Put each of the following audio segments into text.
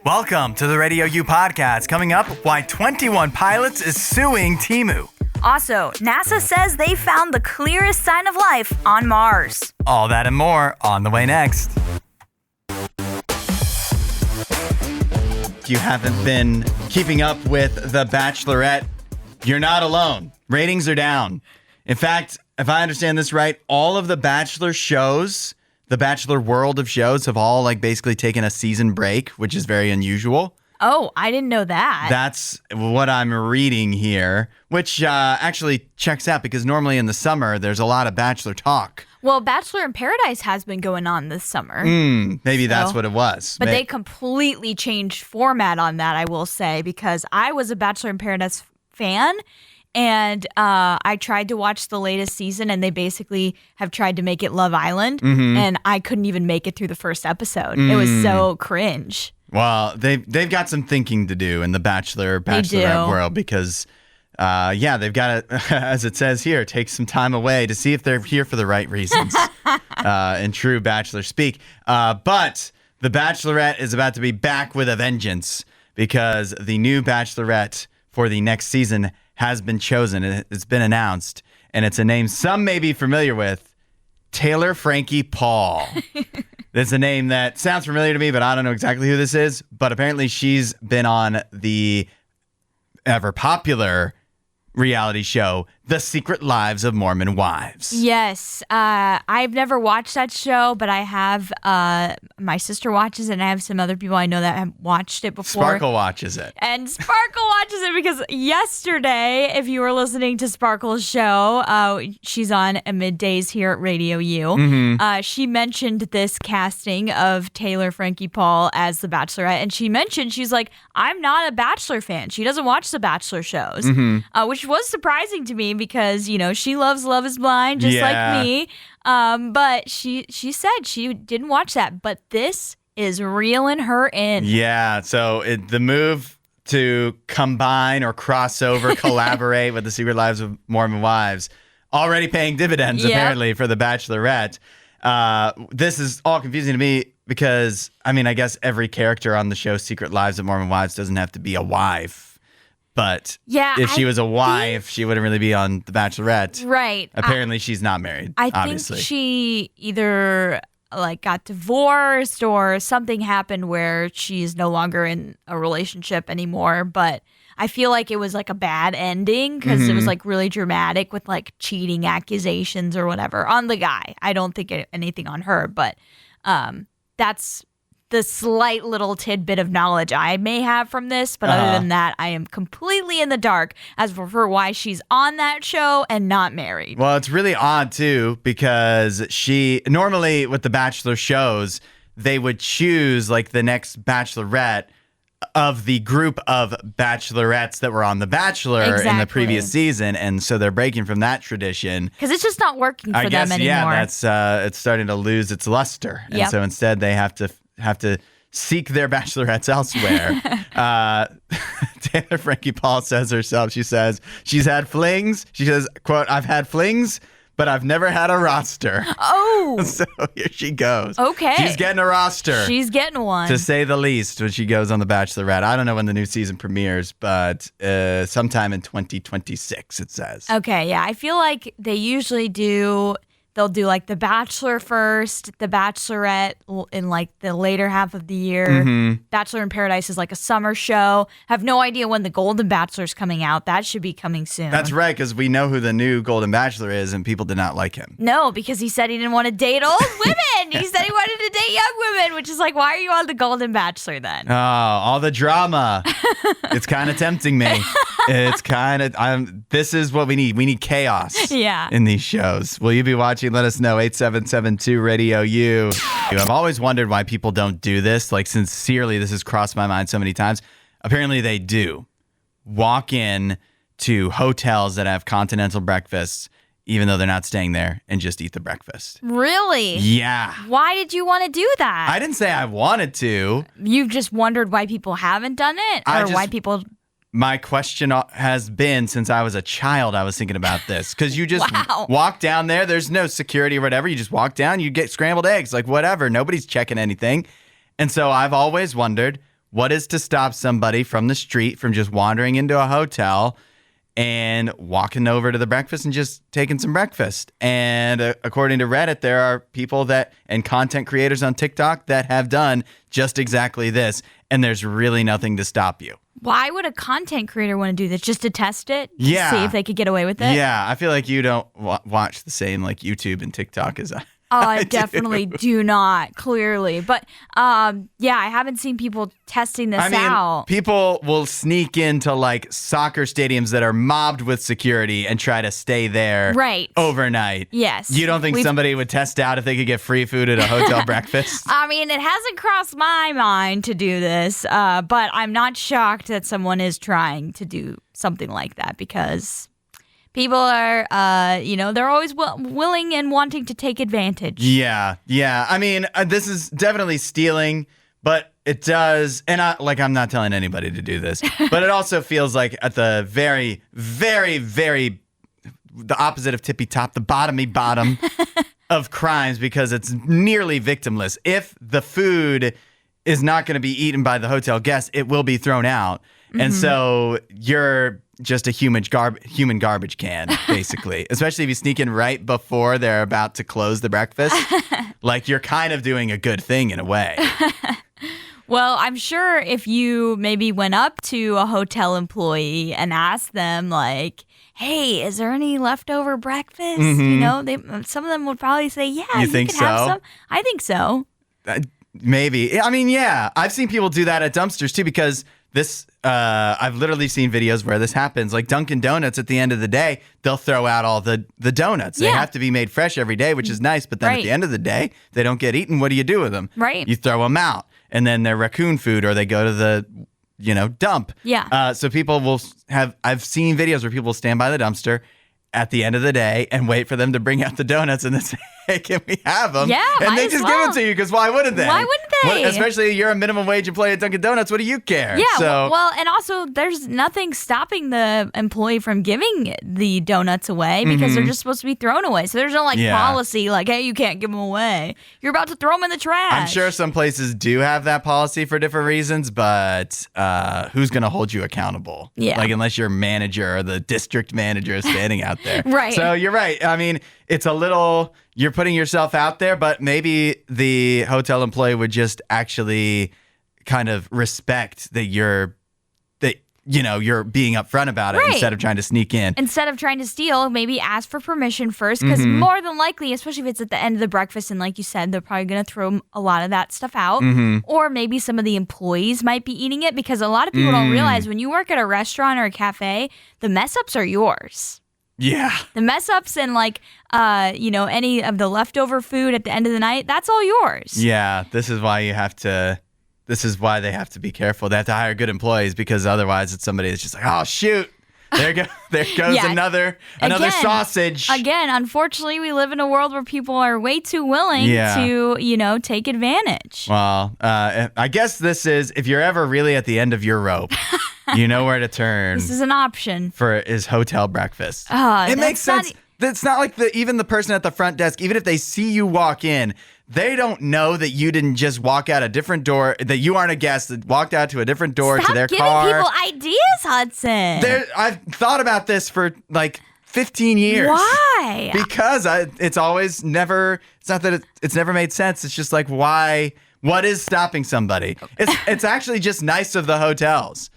Welcome to the RadioU podcast. Coming up, why 21 Pilots is suing Temu. Also, NASA says they found the clearest sign of life on Mars. All that and more on the way next. If you haven't been keeping up with The Bachelorette, you're not alone. Ratings are down. In fact, if I understand this right, all of the Bachelor shows, the Bachelor world of shows, have all basically taken a season break, which is very unusual. Oh, I didn't know that. That's what I'm reading here, which actually checks out because normally in the summer, there's a lot of Bachelor talk. Well, Bachelor in Paradise has been going on this summer. Maybe that's what it was. But they completely changed format on that, I will say, because I was a Bachelor in Paradise fan, and I tried to watch the latest season, and they basically have tried to make it Love Island, and I couldn't even make it through the first episode. It was so cringe. Well, they've got some thinking to do in the Bachelorette world because, they've got to, as it says here, take some time away to see if they're here for the right reasons in true Bachelor speak. But the Bachelorette is about to be back with a vengeance because the new Bachelorette for the next season has been chosen. It's been announced, and it's a name some may be familiar with, Taylor Frankie Paul. That's a name that sounds familiar to me, but I don't know exactly who this is. But apparently she's been on the ever popular reality show, The Secret Lives of Mormon Wives. Yes. I've never watched that show, but I have, my sister watches it, and I have some other people I know that have watched it before. Sparkle watches it. And Sparkle watches it because yesterday, if you were listening to Sparkle's show, she's on at middays here at Radio U. She mentioned this casting of Taylor Frankie Paul as the Bachelorette, and she's like, I'm not a Bachelor fan. She doesn't watch the Bachelor shows, which was surprising to me because, she loves Love is Blind just like me. But she said she didn't watch that, but this is reeling her in. Yeah, so the move to combine or cross over, collaborate with The Secret Lives of Mormon Wives, already paying dividends apparently for the Bachelorette. This is all confusing to me because, I guess every character on the show Secret Lives of Mormon Wives doesn't have to be a wife. But if she was a wife, she wouldn't really be on The Bachelorette. Right. Apparently, she's not married, obviously. Think she either got divorced or something happened where she's no longer in a relationship anymore. But I feel like it was a bad ending because it was really dramatic with cheating accusations or whatever on the guy. I don't think anything on her, but that's the slight little tidbit of knowledge I may have from this, but other than that, I am completely in the dark as for why she's on that show and not married. Well, it's really odd, too, because normally with the Bachelor shows, they would choose the next Bachelorette of the group of Bachelorettes that were on The Bachelor in the previous season, and so they're breaking from that tradition. Because it's just not working for them anymore. Yeah, that's it's starting to lose its luster, and so instead they have to seek their bachelorettes elsewhere. Taylor Frankie Paul says herself, she says she's had flings. She says, quote, I've had flings, but I've never had a roster. Oh. So here she goes. Okay. She's getting a roster. She's getting one. To say the least, when she goes on The Bachelorette. I don't know when the new season premieres, but sometime in 2026, it says. Okay, yeah. I feel like they usually they'll do The Bachelor first, The Bachelorette in the later half of the year. Bachelor in Paradise is a summer show. Have no idea when the Golden Bachelor's coming out. That should be coming soon. That's right, because we know who the new Golden Bachelor is, and people did not like him. No, because he said he didn't want to date old women. He said he wanted to date young women, which is why are you on the Golden Bachelor then? Oh, all the drama. It's kind of tempting me. It's kind of, this is what we need. We need chaos in these shows. Will you be watching? Let us know. 8772-RADIO-U. I've always wondered why people don't do this. Sincerely, this has crossed my mind so many times. Apparently they do. Walk in to hotels that have continental breakfasts, even though they're not staying there, and just eat the breakfast. Really? Yeah. Why did you want to do that? I didn't say I wanted to. You've just wondered why people haven't done it? Why people... My question has been since I was a child, I was thinking about this. Because you just walk down there. There's no security or whatever. You just walk down. You get scrambled eggs, whatever. Nobody's checking anything. And so I've always wondered, what is to stop somebody from the street from just wandering into a hotel and walking over to the breakfast and just taking some breakfast? And according to Reddit, there are people and content creators on TikTok that have done just exactly this. And there's really nothing to stop you. Why would a content creator want to do this? Just to test it? Yeah. To see if they could get away with it? Yeah. I feel like you don't watch the same like YouTube and TikTok as I. Oh, I definitely do not, clearly. But yeah, I haven't seen people testing this out. People will sneak into like soccer stadiums that are mobbed with security and try to stay there overnight. Yes. You don't think somebody would test out if they could get free food at a hotel breakfast? I mean, it hasn't crossed my mind to do this, but I'm not shocked that someone is trying to do something like that because people are, they're always willing and wanting to take advantage. Yeah. I mean, this is definitely stealing, but it does, and I'm not telling anybody to do this, but it also feels like at the very, very, very, the opposite of tippy top, the bottomy bottom of crimes because it's nearly victimless. If the food is not going to be eaten by the hotel guests, it will be thrown out. Mm-hmm. And so you're just a human garbage can, basically. Especially if you sneak in right before they're about to close the breakfast. Like, you're kind of doing a good thing in a way. Well, I'm sure if you maybe went up to a hotel employee and asked them, like, hey, is there any leftover breakfast? Mm-hmm. Some of them would probably say, yeah, you think so? Have some. I think so. Maybe. I mean, yeah. I've seen people do that at dumpsters, too, because I've literally seen videos where this happens. Like Dunkin' Donuts, at the end of the day, they'll throw out all the donuts. They have to be made fresh every day, which is nice. But then at the end of the day, they don't get eaten. What do you do with them? Right. You throw them out. And then they're raccoon food, or they go to the, dump. Yeah. So people I've seen videos where people stand by the dumpster at the end of the day and wait for them to bring out the donuts and then say, hey, can we have them? Yeah, and they just give it to you because why wouldn't they? Why wouldn't they? Especially you're a minimum wage employee at Dunkin' Donuts. What do you care? Yeah, well, and also there's nothing stopping the employee from giving the donuts away because they're just supposed to be thrown away. So there's no policy like, hey, you can't give them away. You're about to throw them in the trash. I'm sure some places do have that policy for different reasons, but who's going to hold you accountable? Yeah. Like, unless your manager or the district manager is standing out there. Right. So you're right. I mean, it's a little, you're putting yourself out there, but maybe the hotel employee would just actually kind of respect that you're being upfront about it instead of trying to sneak in. Instead of trying to steal, maybe ask for permission first, because more than likely, especially if it's at the end of the breakfast, and like you said, they're probably going to throw a lot of that stuff out. Or maybe some of the employees might be eating it, because a lot of people don't realize when you work at a restaurant or a cafe, the mess ups are yours. Yeah. The mess ups and any of the leftover food at the end of the night, that's all yours. Yeah. This is why they have to be careful. They have to hire good employees, because otherwise it's somebody that's just like, oh, shoot. There goes another sausage. Again, unfortunately, we live in a world where people are way too willing to, take advantage. Well, I guess this is, if you're ever really at the end of your rope, you know where to turn. This is an option. For his hotel breakfast. It makes sense. It's not like even the person at the front desk, even if they see you walk in, they don't know that you didn't just walk out a different door, that you aren't a guest, that walked out to a different door to their car. Stop giving people ideas, Hudson. I've thought about this for like 15 years. Why? Because it's always never, it's not that it's never made sense. It's just like, why? What is stopping somebody? It's actually just nice of the hotels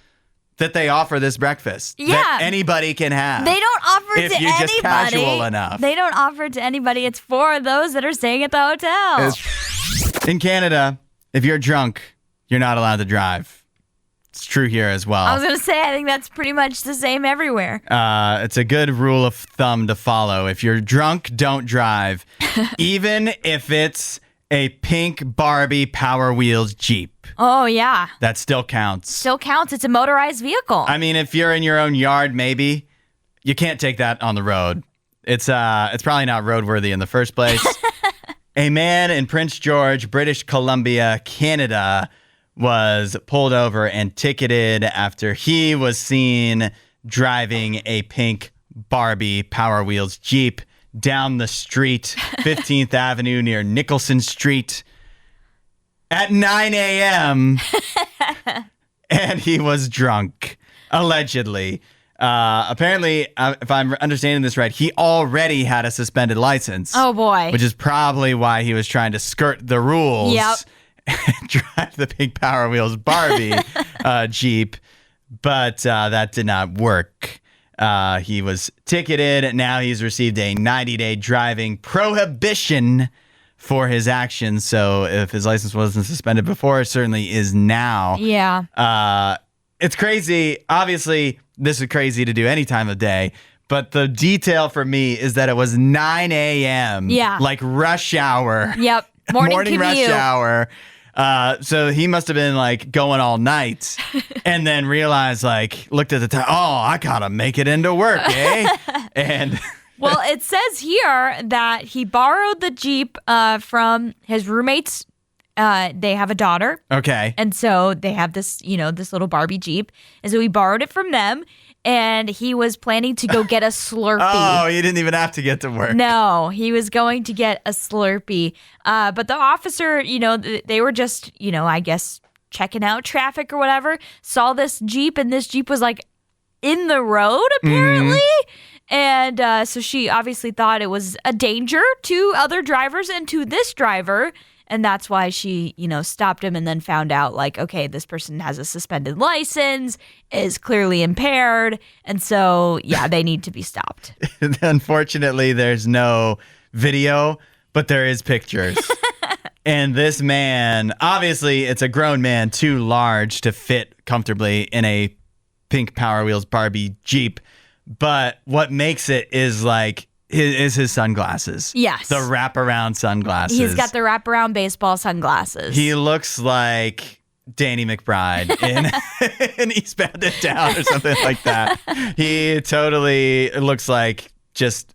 that they offer this breakfast that anybody can have. They don't offer it to anybody. If you're just casual enough. They don't offer it to anybody. It's for those that are staying at the hotel. In Canada, if you're drunk, you're not allowed to drive. It's true here as well. I was going to say, I think that's pretty much the same everywhere. It's a good rule of thumb to follow. If you're drunk, don't drive. Even if it's a pink Barbie Power Wheels Jeep. Oh, yeah. That still counts. Still counts. It's a motorized vehicle. I mean, if you're in your own yard, maybe. You can't take that on the road. It's probably not roadworthy in the first place. A man in Prince George, British Columbia, Canada, was pulled over and ticketed after he was seen driving a pink Barbie Power Wheels Jeep down the street, 15th Avenue near Nicholson Street, at 9 a.m. and he was drunk, allegedly. Apparently, if I'm understanding this right, he already had a suspended license. Oh, boy. Which is probably why he was trying to skirt the rules. Yep. And drive the big Power Wheels Barbie Jeep. But that did not work. He was ticketed. Now he's received a 90-day driving prohibition for his actions. So if his license wasn't suspended before, it certainly is now. Yeah. It's crazy. Obviously, this is crazy to do any time of day. But the detail for me is that it was 9 a.m. Yeah. Like rush hour. Yep. Morning rush commute. hour. So he must have been like going all night and then realized, like, looked at the time. Oh, I gotta make it into work, eh? And well, it says here that he borrowed the Jeep from his roommates. They have a daughter. Okay. And so they have this, this little Barbie Jeep. And so he borrowed it from them. And he was planning to go get a Slurpee. Oh, he didn't even have to get to work. No, he was going to get a Slurpee. But the officer, they were just, I guess checking out traffic or whatever, saw this Jeep, and this Jeep was like in the road, apparently. And so she obviously thought it was a danger to other drivers and to this driver. And that's why she, stopped him and then found out, like, okay, this person has a suspended license, is clearly impaired. And so, yeah, they need to be stopped. Unfortunately, there's no video, but there is pictures. And this man, obviously, it's a grown man, too large to fit comfortably in a pink Power Wheels Barbie Jeep. But what makes it is like, his sunglasses. Yes. The wraparound sunglasses. He's got the wraparound baseball sunglasses. He looks like Danny McBride in Eastbound and Down or something like that. He totally looks like just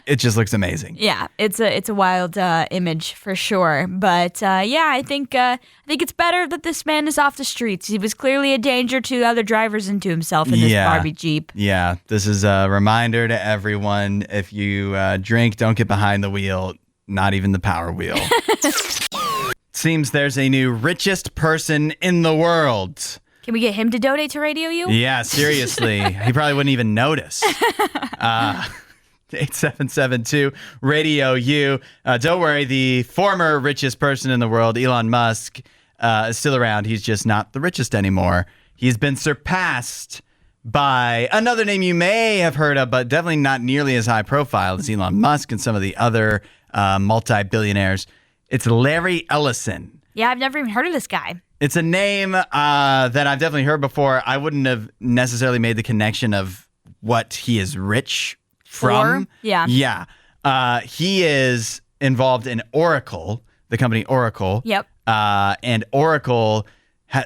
it just looks amazing. Yeah, it's a wild image for sure. But I think it's better that this man is off the streets. He was clearly a danger to other drivers and to himself in this Barbie Jeep. Yeah, this is a reminder to everyone: if you drink, don't get behind the wheel. Not even the Power Wheel. Seems there's a new richest person in the world. Can we get him to donate to RadioU? Yeah, seriously. He probably wouldn't even notice. 8772 RadioU. Don't worry, the former richest person in the world, Elon Musk, is still around. He's just not the richest anymore. He's been surpassed by another name you may have heard of, but definitely not nearly as high profile as Elon Musk and some of the other multi-billionaires. It's Larry Ellison. Yeah, I've never even heard of this guy. It's a name that I've definitely heard before. I wouldn't have necessarily made the connection of what he is rich from. Yeah. Yeah. He is involved in Oracle, the company Oracle. Yep. And Oracle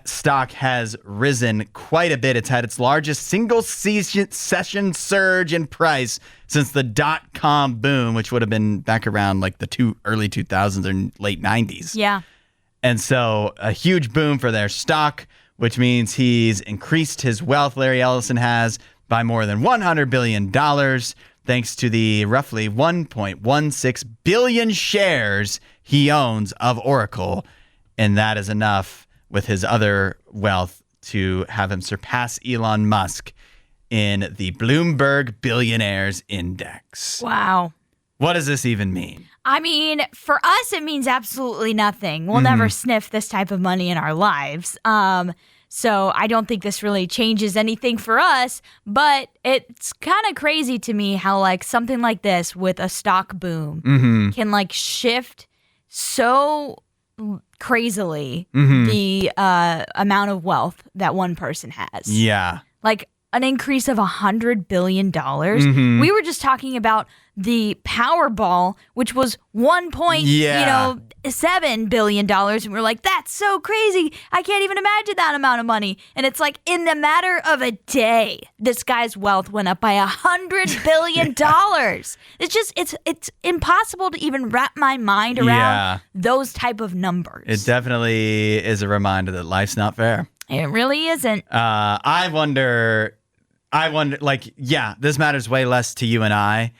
stock has risen quite a bit. It's had its largest single session surge in price since the dot-com boom, which would have been back around like the early 2000s or late 90s. Yeah. And so a huge boom for their stock, which means he's increased his wealth, Larry Ellison has, by more than $100 billion. Thanks to the roughly 1.16 billion shares he owns of Oracle. And that is enough with his other wealth to have him surpass Elon Musk in the Bloomberg Billionaires Index. Wow. What does this even mean? I mean, for us, it means absolutely nothing. We'll never sniff this type of money in our lives. So I don't think this really changes anything for us, but it's kind of crazy to me how like something like this with a stock boom can like shift so crazily the amount of wealth that one person has. Yeah. Like an increase of $100 billion. We were just talking about the Powerball, which was $1.7 billion. And we're like, that's so crazy. I can't even imagine that amount of money. And it's like in the matter of a day, this guy's wealth went up by $100 billion. It's just, it's impossible to even wrap my mind around those type of numbers. It definitely is a reminder that life's not fair. It really isn't. I wonder, like, this matters way less to you and I,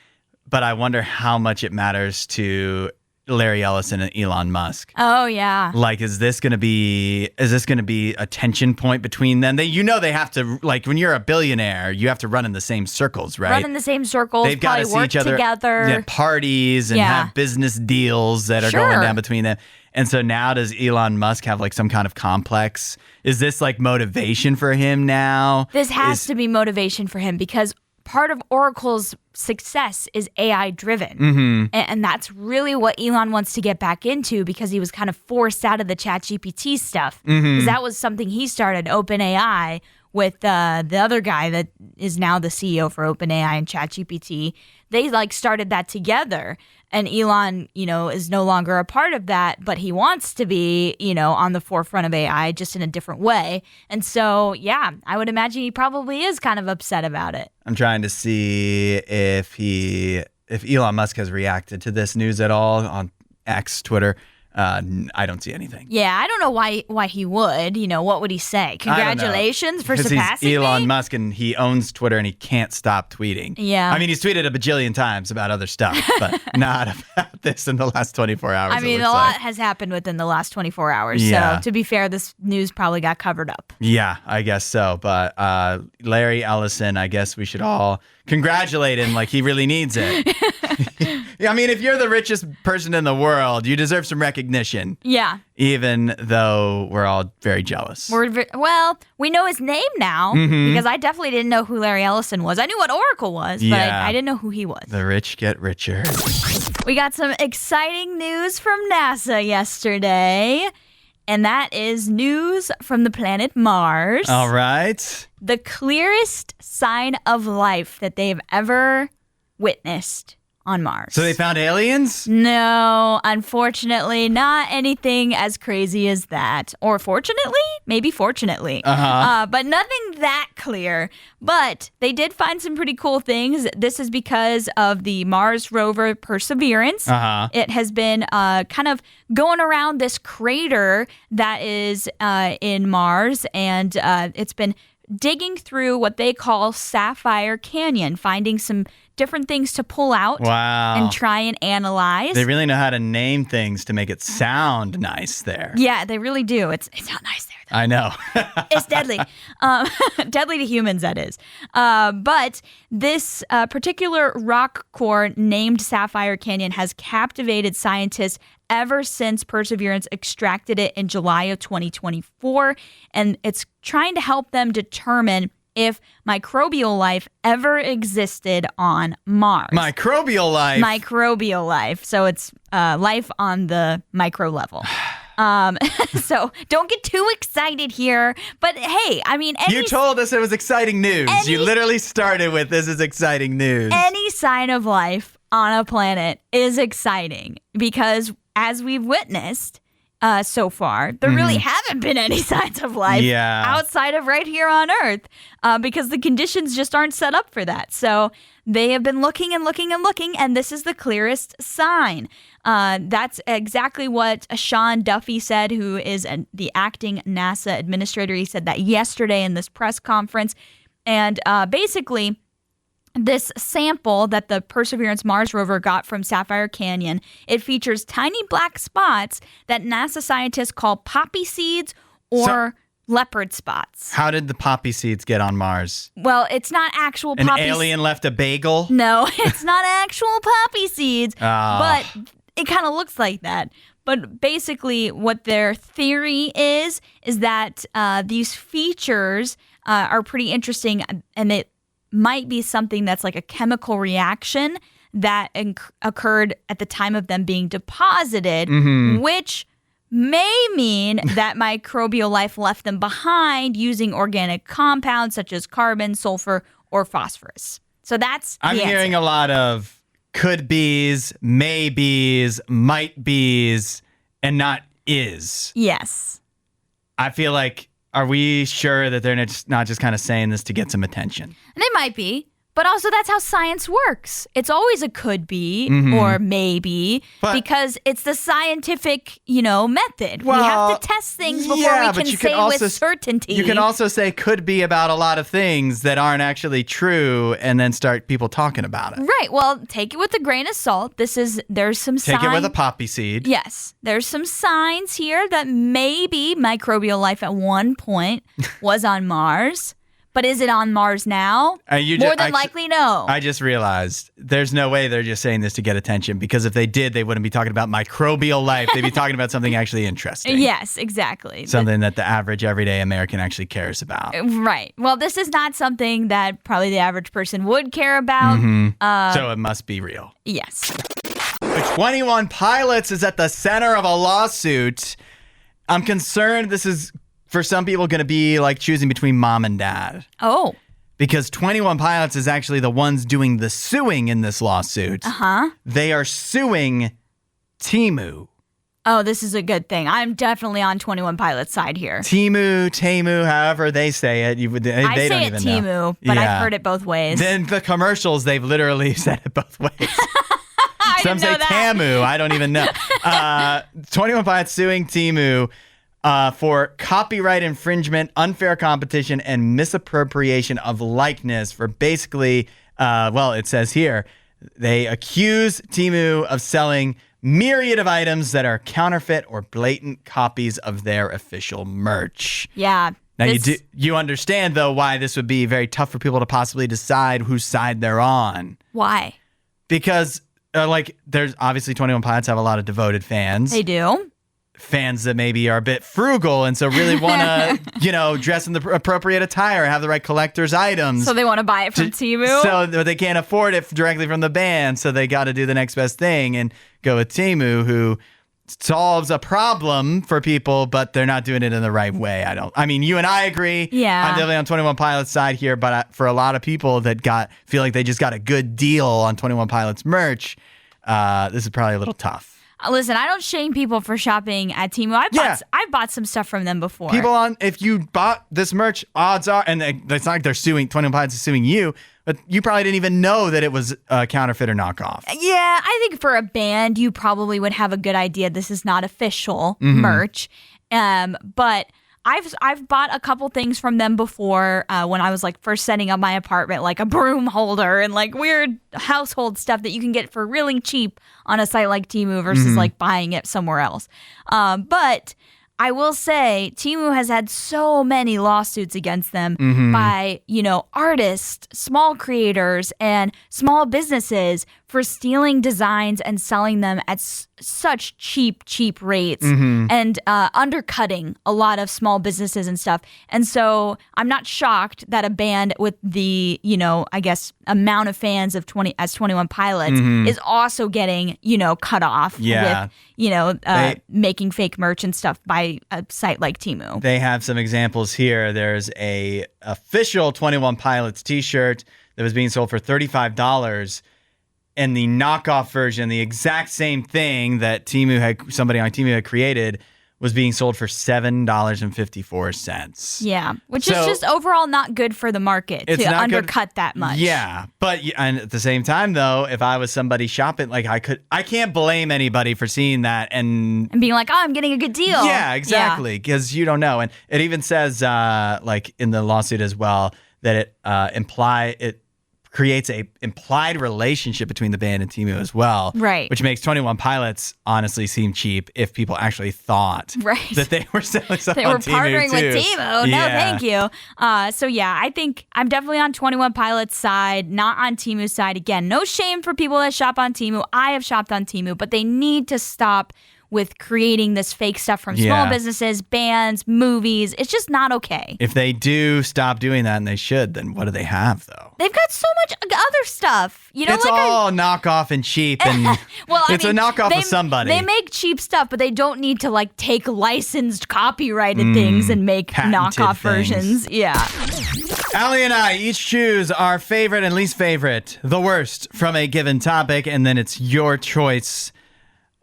but I wonder how much it matters to Larry Ellison and Elon Musk. Oh yeah. Like, is this going to be a tension point between them? They have to, like, when you're a billionaire, you have to run in the same circles, right? Run in the same circles. They've got to see each other together. at parties and have business deals that are going down between them. And so now does Elon Musk have like some kind of complex? Is this like motivation for him now? This has to be motivation for him because part of Oracle's success is AI driven. Mm-hmm. And that's really what Elon wants to get back into because he was kind of forced out of the ChatGPT stuff. Because that was something he started, OpenAI, with the other guy that is now the CEO for OpenAI and ChatGPT. They like started that together. And Elon, is no longer a part of that, but he wants to be, on the forefront of AI just in a different way. And so, yeah, I would imagine he probably is kind of upset about it. I'm trying to see if Elon Musk has reacted to this news at all on X, Twitter. I don't see anything. Yeah, I don't know why he would. What would he say? Congratulations for surpassing he's Elon me? Musk and he owns Twitter and he can't stop tweeting. Yeah. I mean, he's tweeted a bajillion times about other stuff, but not about this in the last 24 hours. I mean, a lot has happened within the last 24 hours. Yeah. So to be fair, this news probably got covered up. Yeah, I guess so. But Larry Ellison, I guess we should all congratulate him like he really needs it. I mean, if you're the richest person in the world, you deserve some recognition. Yeah. Even though we're all very jealous. Well, we know his name now because I definitely didn't know who Larry Ellison was. I knew what Oracle was, but I didn't know who he was. The rich get richer. We got some exciting news from NASA yesterday, and that is news from the planet Mars. All right. The clearest sign of life that they've ever witnessed on Mars. So they found aliens? No, unfortunately, not anything as crazy as that. Or fortunately? Maybe fortunately. But nothing that clear. But they did find some pretty cool things. This is because of the Mars rover Perseverance. It has been kind of going around this crater that is in Mars, and it's been digging through what they call Sapphire Canyon, finding some different things to pull out and try and analyze. They really know how to name things to make it sound nice there. Yeah, they really do. It's not nice there, though. I know. It's deadly. Deadly to humans, that is. But this particular rock core named Sapphire Canyon has captivated scientists ever since Perseverance extracted it in July of 2024. And it's trying to help them determine if microbial life ever existed on Mars. Microbial life? Microbial life. So it's life on the micro level. So don't get too excited here. But hey, I mean, you told us it was exciting news. You literally started with this is exciting news. Any sign of life on a planet is exciting because as we've witnessed so far, there really haven't been any signs of life outside of right here on Earth because the conditions just aren't set up for that. So they have been looking and looking and looking, and this is the clearest sign. That's exactly what Sean Duffy said, who is the acting NASA administrator. He said that yesterday in this press conference. And basically, this sample that the Perseverance Mars rover got from Sapphire Canyon, it features tiny black spots that NASA scientists call poppy seeds or leopard spots. How did the poppy seeds get on Mars? Well, it's not actual poppy seeds. An alien left a bagel? No, it's not actual poppy seeds, but it kind of looks like that. But basically what their theory is that these features are pretty interesting, and it might be something that's like a chemical reaction that occurred at the time of them being deposited, which may mean that microbial life left them behind using organic compounds such as carbon, sulfur, or phosphorus. So that's I'm hearing a lot of could be's, maybes, might be's, and not is. Yes. I feel like, are we sure that they're not just kind of saying this to get some attention? They might be, But also that's how science works. It's always a could be or maybe because it's the scientific, method. Well, we have to test things before we can say with certainty. You can also say could be about a lot of things that aren't actually true and then start people talking about it. Right. Well, take it with a grain of salt. There's some Take it with a poppy seed. Yes. There's some signs here that maybe microbial life at one point was on Mars. But is it on Mars now? More than likely, no. I just realized there's no way they're just saying this to get attention, because if they did, they wouldn't be talking about microbial life. They'd be talking about something actually interesting. Yes, exactly. Something that the average everyday American actually cares about. Right. Well, this is not something that probably the average person would care about. So it must be real. Yes. The 21 Pilots is at the center of a lawsuit. I'm concerned this is, for some people, going to be like choosing between mom and dad. Oh. Because 21 Pilots is actually the ones doing the suing in this lawsuit. Uh-huh. They are suing Temu. Oh, this is a good thing. I'm definitely on 21 Pilots' side here. Temu, however they say it. I say it Temu, but I've heard it both ways. Then the commercials, they've literally said it both ways. Some say Temu. I don't even know. 21 Pilots suing Temu for copyright infringement, unfair competition, and misappropriation of likeness for basically, it says here, they accuse Temu of selling myriad of items that are counterfeit or blatant copies of their official merch. Yeah. Now, you understand, though, why this would be very tough for people to possibly decide whose side they're on. Why? Because, there's obviously 21 Pilots have a lot of devoted fans. They do. Fans that maybe are a bit frugal and so really want to, dress in the appropriate attire, have the right collector's items. So they want to buy it from Temu? So they can't afford it directly from the band, so they got to do the next best thing and go with Temu, who solves a problem for people, but they're not doing it in the right way. You and I agree. Yeah. I'm definitely on 21 Pilots' side here, but for a lot of people that feel like they just got a good deal on 21 Pilots merch, this is probably a little tough. Listen, I don't shame people for shopping at Temu. I've bought some stuff from them before. If you bought this merch, odds are, and it's not like they're suing, 21 Pilots is suing you, but you probably didn't even know that it was a counterfeit or knockoff. Yeah, I think for a band, you probably would have a good idea this is not official merch. But I've bought a couple things from them before when I was first setting up my apartment, like a broom holder and weird household stuff that you can get for really cheap on a site like Temu versus buying it somewhere else. But I will say Temu has had so many lawsuits against them by, artists, small creators, and small businesses for stealing designs and selling them at such cheap rates and undercutting a lot of small businesses and stuff. And so I'm not shocked that a band with the, amount of fans of 21 Pilots is also getting, cut off with, making fake merch and stuff by a site like Temu. They have some examples here. There's a official 21 Pilots t-shirt that was being sold for $35. And the knockoff version, the exact same thing that somebody on Temu had created, was being sold for $7.54. Yeah, which is just overall not good for the market to undercut that much. Yeah, but and at the same time, though, if I was somebody shopping, I can't blame anybody for seeing that and being like, oh, I'm getting a good deal. Yeah, exactly, because you don't know. And it even says, in the lawsuit as well, that it creates a implied relationship between the band and Temu as well. Right. Which makes 21 Pilots honestly seem cheap if people actually thought that they were selling stuff on Temu. They were partnering with Temu. No, thank you. I think I'm definitely on 21 Pilots' side, not on Temu's side. Again, no shame for people that shop on Temu. I have shopped on Temu, but they need to stop with creating this fake stuff from small businesses, bands, movies. It's just not okay. If they do stop doing that, and they should, then what do they have, though? They've got so much other stuff. It's all knockoff and cheap, and a knockoff of somebody. They make cheap stuff, but they don't need to take licensed, copyrighted things and make knockoff versions. Yeah. Allie and I each choose our favorite and least favorite, the worst, from a given topic, and then it's your choice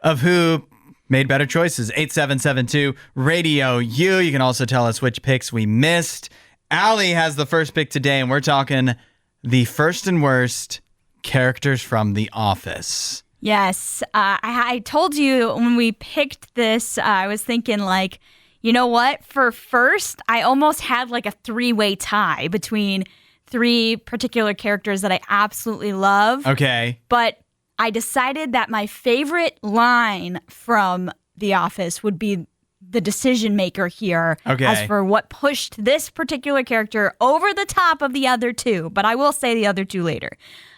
of who made better choices. 8772 RadioU. You can also tell us which picks we missed. Allie has the first pick today, and we're talking the first and worst characters from The Office. Yes. I told you when we picked this, I was thinking like, you know what? For first, I almost had like a 3-way tie between 3 particular characters that I absolutely love. Okay. But I decided that my favorite line from The Office would be the decision maker here as for what pushed this particular character over the top of the other 2. But I will say the other 2 later.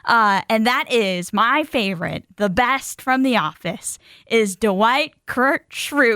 And that is my favorite, the best from The Office, is Dwight Schrute III.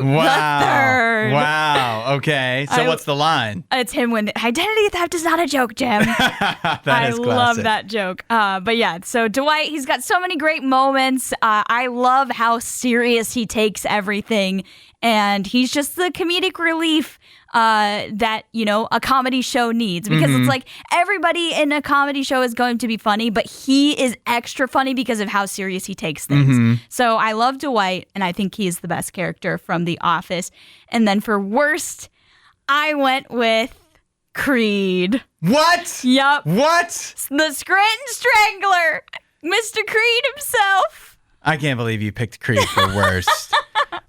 Wow. Okay. So what's the line? It's him when identity theft is not a joke, Jim. I love that joke. But yeah, so Dwight, he's got so many great moments. I love how serious he takes everything. And he's just the comedic relief that, you know, a comedy show needs. Because it's like everybody in a comedy show is going to be funny, but he is extra funny because of how serious he takes things. So I love Dwight, and I think he's the best character from The Office. And then for worst, I went with Creed. What? Yup. What? The Scranton Strangler, Mr. Creed himself. I can't believe you picked Creed for worst.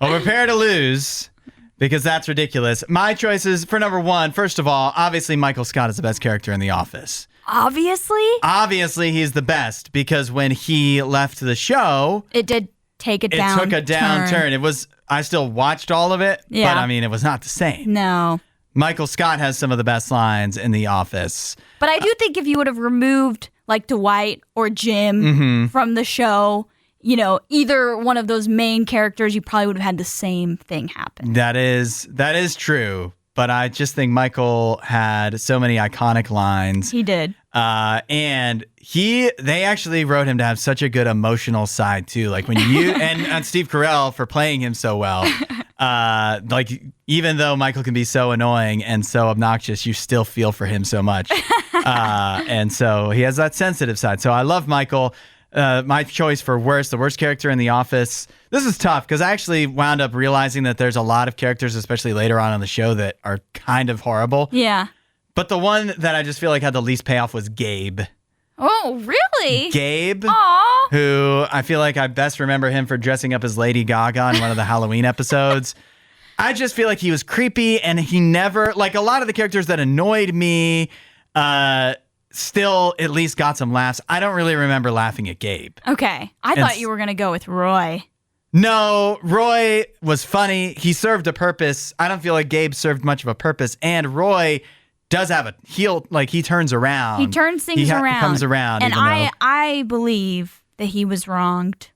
Well, prepare to lose, because that's ridiculous. My choices for number 1, first of all, obviously Michael Scott is the best character in The Office. Obviously? Obviously, he's the best, because when he left the show... It did take a down It took a downturn. It was... I still watched all of it, but I mean, it was not the same. No. Michael Scott has some of the best lines in The Office. But I do think if you would have removed, like, Dwight or Jim from the show... You know, either one of those main characters, you probably would have had the same thing happen. That is true. But I just think Michael had so many iconic lines. He did. And they actually wrote him to have such a good emotional side too. Like when you and Steve Carell for playing him so well. Like even though Michael can be so annoying and so obnoxious, you still feel for him so much. And so he has that sensitive side. So I love Michael. My choice for the worst character in The Office. This is tough because I actually wound up realizing that there's a lot of characters, especially later on in the show, that are kind of horrible. Yeah. But the one that I just feel like had the least payoff was Gabe. Oh, really? Gabe, Aww. who I feel like I best remember him for dressing up as Lady Gaga in one of the Halloween episodes. I just feel like he was creepy and he never, like a lot of the characters that annoyed me, still at least got some laughs. I don't really remember laughing at Gabe. Okay. I thought you were going to go with Roy. No, Roy was funny. He served a purpose. I don't feel like Gabe served much of a purpose. And Roy does have a heel, like he turns around. He turns things around. He comes around. And I believe that he was wronged.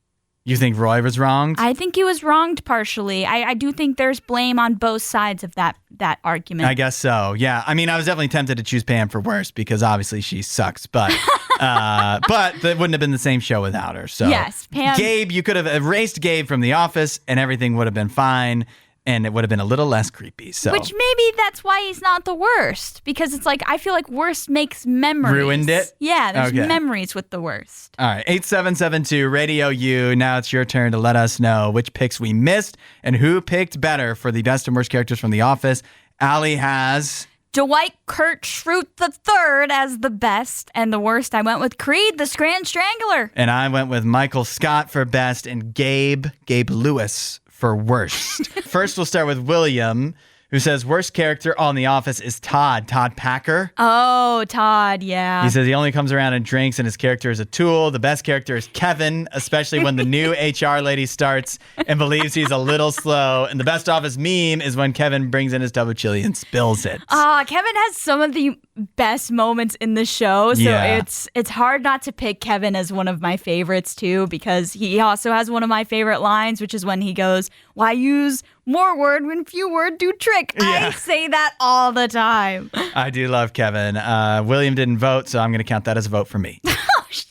You think Roy was wronged? I think he was wronged partially. I do think there's blame on both sides of that argument. I guess so. Yeah. I mean, I was definitely tempted to choose Pam for worst because obviously she sucks. But that wouldn't have been the same show without her. So yes, Pam. Gabe, you could have erased Gabe from The Office and everything would have been fine. And it would have been a little less creepy. So, which maybe that's why he's not the worst. Because it's like, I feel like worst makes memories. Ruined it? Yeah, there's memories with the worst. All right, 8772 RadioU. Now it's your turn to let us know which picks we missed and who picked better for the best and worst characters from The Office. Allie has... Dwight Schrute III as the best, and the worst I went with Creed, the Scranton Strangler. And I went with Michael Scott for best and Gabe Lewis for worst. First, we'll start with William, who says worst character on The Office is Todd Packer. Oh, Todd, yeah. He says he only comes around and drinks and his character is a tool. The best character is Kevin, especially when the new HR lady starts and believes he's a little slow. And the best Office meme is when Kevin brings in his tub of chili and spills it. Kevin has some of the best moments in the show, so it's hard not to pick Kevin as one of my favorites too, because he also has one of my favorite lines, which is when he goes, "Why use more word when few word do trick?" Yeah. I say that all the time. I do love Kevin. William didn't vote, so I'm going to count that as a vote for me.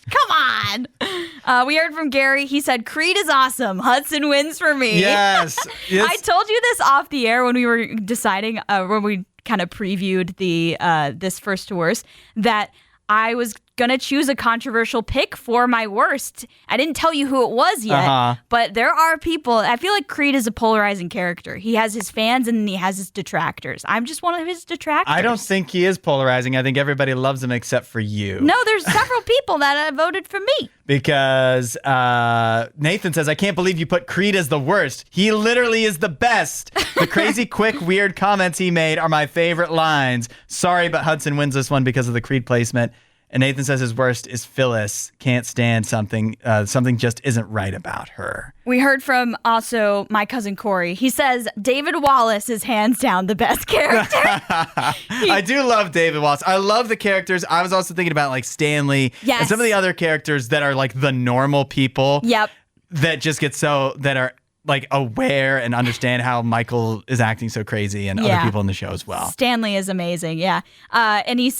Come on. We heard from Gary. He said, Creed is awesome. Hudson wins for me. Yes. I told you this off the air when we were deciding, when we kind of previewed the this first to worst, that I was gonna choose a controversial pick for my worst. I didn't tell you who it was yet, but there are people. I feel like Creed is a polarizing character. He has his fans and then he has his detractors. I'm just one of his detractors. I don't think he is polarizing. I think everybody loves him except for you. No, there's several people that voted for me. Because Nathan says, I can't believe you put Creed as the worst. He literally is the best. The crazy, quick, weird comments he made are my favorite lines. Sorry, but Hudson wins this one because of the Creed placement. And Nathan says his worst is Phyllis. Can't stand something. Something just isn't right about her. We heard from also my cousin Corey. He says David Wallace is hands down the best character. I do love David Wallace. I love the characters. I was also thinking about like Stanley and some of the other characters that are like the normal people. Yep. That just get that are like aware and understand how Michael is acting so crazy and other people in the show as well. Stanley is amazing. Yeah. And he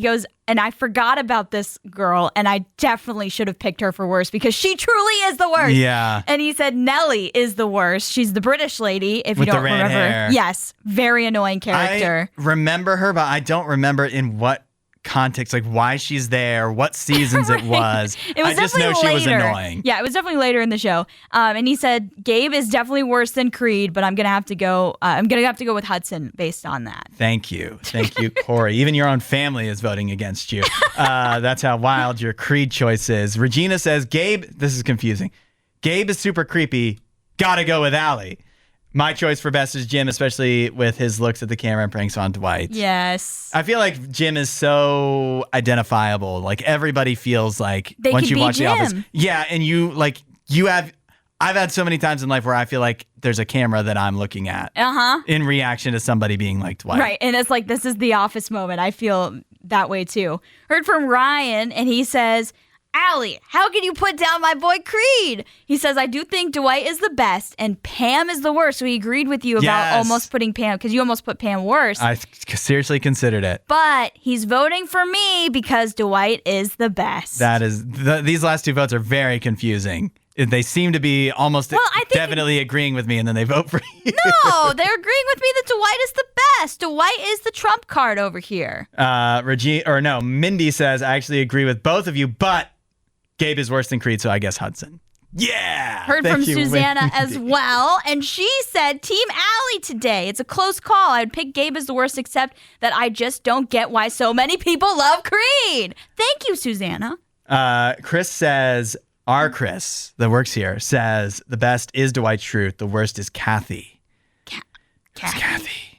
goes, and I forgot about this girl, and I definitely should have picked her for worst because she truly is the worst. Yeah. And he said Nellie is the worst. She's the British lady, if you don't remember. Hair. Yes. Very annoying character. I remember her, but I don't remember in what context, like why she's there, what seasons it was. I just know she was annoying. Yeah, it was definitely later in the show. And he said Gabe is definitely worse than Creed, but I'm gonna have to go with Hudson based on that. Thank you, Corey. Even your own family is voting against you. That's how wild your Creed choice is. Regina says Gabe. This is confusing. Gabe is super creepy. Gotta go with Allie. My choice for best is Jim, especially with his looks at the camera and pranks on Dwight. Yes. I feel like Jim is so identifiable. Like everybody feels like they once you watch Jim. The Office. Yeah, and I've had so many times in life where I feel like there's a camera that I'm looking at in reaction to somebody being like Dwight. Right, and it's like this is the Office moment. I feel that way too. Heard from Ryan, and he says, Allie, how can you put down my boy Creed? He says, I do think Dwight is the best and Pam is the worst. So he agreed with you about almost putting Pam, because you almost put Pam worst. I seriously considered it. But he's voting for me because Dwight is the best. That is, these last two votes are very confusing. They seem to be almost definitely agreeing with me, and then they vote for you. No, they're agreeing with me that Dwight is the best. Dwight is the trump card over here. Mindy says, I actually agree with both of you, but Gabe is worse than Creed, so I guess Hudson. Yeah. Heard from Susanna as well, and she said, Team Allie today. It's a close call. I'd pick Gabe as the worst, except that I just don't get why so many people love Creed. Thank you, Susanna. Chris says, our Chris that works here says, the best is Dwight Schrute. The worst is Kathy. Kathy?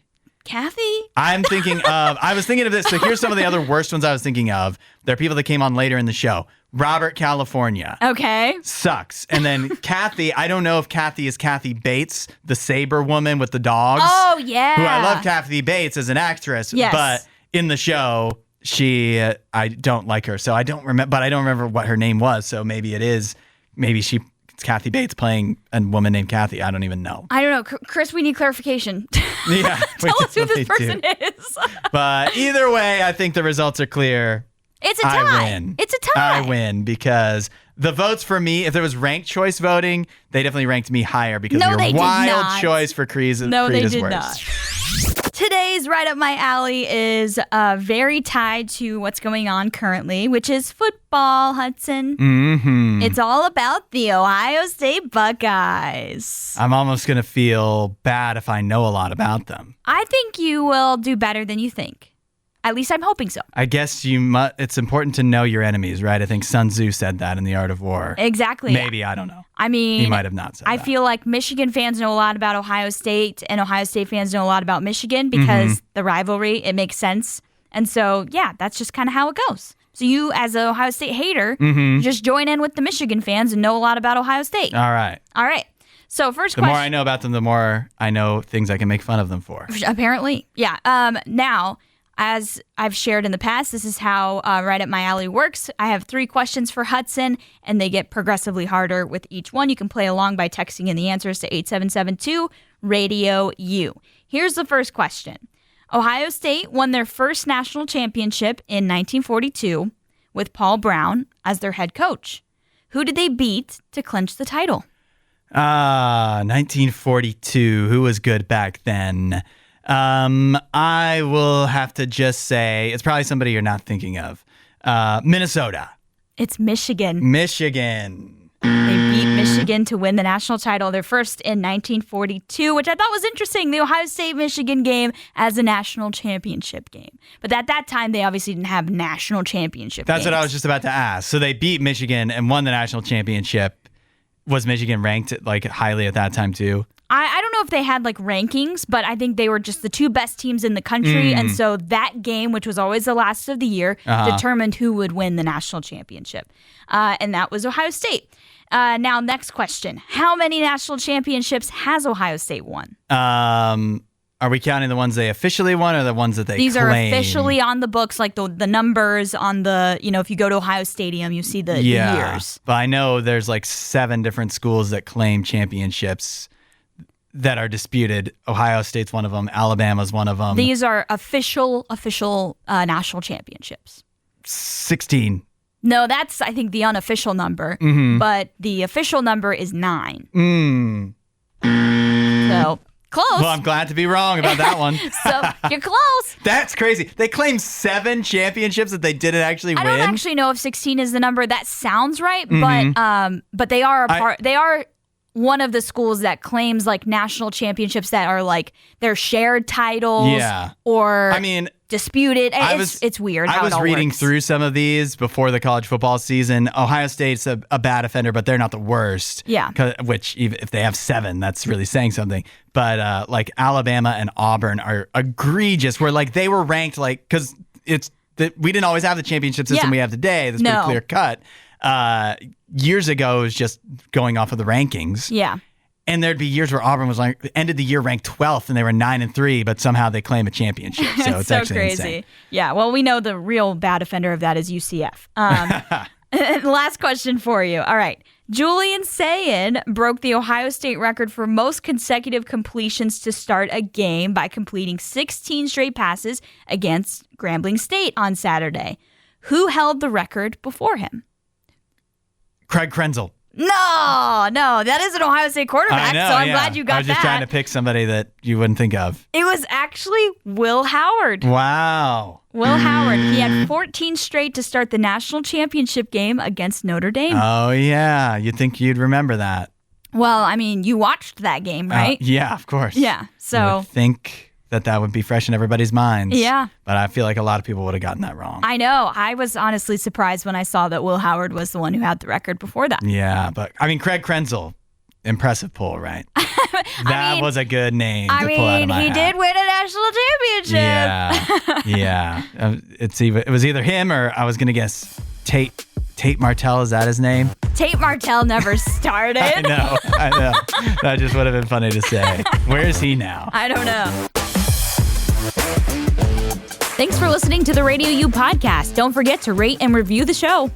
I was thinking of this. So here's some of the other worst ones I was thinking of. There are people that came on later in the show. Robert California. Okay. Sucks. And then Kathy, I don't know if Kathy is Kathy Bates, the Saber woman with the dogs. Oh, yeah. Who I love Kathy Bates as an actress. Yes. But in the show, I don't like her. So I don't remember what her name was. So maybe it's Kathy Bates playing a woman named Kathy. I don't even know. I don't know. Chris, we need clarification. Yeah. Tell us who this person is. But either way, I think the results are clear. It's a tie. I win. It's a tie. I win because the votes for me, if there was ranked choice voting, they definitely ranked me higher because your wild choice for Creed is worse. No, they did not. Today's Right Up My Alley is very tied to what's going on currently, which is football, Hudson. Mm-hmm. It's all about the Ohio State Buckeyes. I'm almost going to feel bad if I know a lot about them. I think you will do better than you think. At least I'm hoping so. I guess it's important to know your enemies, right? I think Sun Tzu said that in The Art of War. Exactly. Maybe, I don't know. I mean, he might have not said that. I feel like Michigan fans know a lot about Ohio State, and Ohio State fans know a lot about Michigan because the rivalry, it makes sense. And so, yeah, that's just kind of how it goes. So you, as an Ohio State hater, just join in with the Michigan fans and know a lot about Ohio State. All right. So first question. The more I know about them, the more I know things I can make fun of them for. Apparently. Yeah. Now, as I've shared in the past, this is how Right Up My Alley works. I have 3 questions for Hudson, and they get progressively harder with each one. You can play along by texting in the answers to 8772 RadioU. Here's the first question. Ohio State won their first national championship in 1942 with Paul Brown as their head coach. Who did they beat to clinch the title? 1942. Who was good back then? I will have to just say it's probably somebody you're not thinking of. Minnesota. It's Michigan. Michigan. They beat Michigan to win the national title. Their first in 1942, which I thought was interesting. The Ohio State-Michigan game as a national championship game. But at that time, they obviously didn't have national championship That's games. what I was just about to ask. So they beat Michigan and won the national championship. Was Michigan ranked like highly at that time too? I don't know if they had like rankings, but I think they were just the two best teams in the country. And so that game, which was always the last of the year, determined who would win the national championship. And that was Ohio State. Now, next question. How many national championships has Ohio State won? Are we counting the ones they officially won or the ones that they These claim? are officially on the books, like the numbers on the, if you go to Ohio Stadium, you see the years. But I know there's like 7 different schools that claim championships that are disputed. Ohio State's one of them. Alabama's one of them. These are official national championships. 16. No, that's, I think, the unofficial number. But the official number is 9. So, close. Well, I'm glad to be wrong about that one. So, you're close. That's crazy. They claim 7 championships that they didn't actually win. I don't actually know if 16 is the number. That sounds right, but they are a part. They are one of the schools that claims like national championships that are like they're shared titles. Or disputed. It's weird. How I was it all reading works. through some of these before the college football season. Ohio State's a bad offender, but they're not the worst. Yeah. Which even if they have 7, that's really saying something. But like Alabama and Auburn are egregious. Where like they were ranked like because we didn't always have the championship system we have today. That's pretty clear cut. Years ago, it was just going off of the rankings. Yeah. And there'd be years where Auburn was like ended the year ranked 12th and they were 9-3, but somehow they claim a championship. So it's so actually crazy. insane. Yeah. Well, we know the real bad offender of that is UCF. Last question for you. All right. Julian Sayin broke the Ohio State record for most consecutive completions to start a game by completing 16 straight passes against Grambling State on Saturday. Who held the record before him? Craig Krenzel. No, that is an Ohio State quarterback, I know, so I'm glad you got that. I was just trying to pick somebody that you wouldn't think of. It was actually Will Howard. Wow. Will Howard. He had 14 straight to start the national championship game against Notre Dame. Oh, yeah. You'd think you'd remember that. Well, I mean, you watched that game, right? Yeah, of course. Yeah, so... You would think that would be fresh in everybody's minds. Yeah. But I feel like a lot of people would have gotten that wrong. I know. I was honestly surprised when I saw that Will Howard was the one who had the record before that. Yeah, but I mean, Craig Krenzel, impressive pull, right? That was a good name to pull out of my hat. He did win a national championship. Yeah. It was either him or I was going to guess Tate Martell. Is that his name? Tate Martell never started. I know. That just would have been funny to say. Where is he now? I don't know. Thanks for listening to the RadioU podcast. Don't forget to rate and review the show.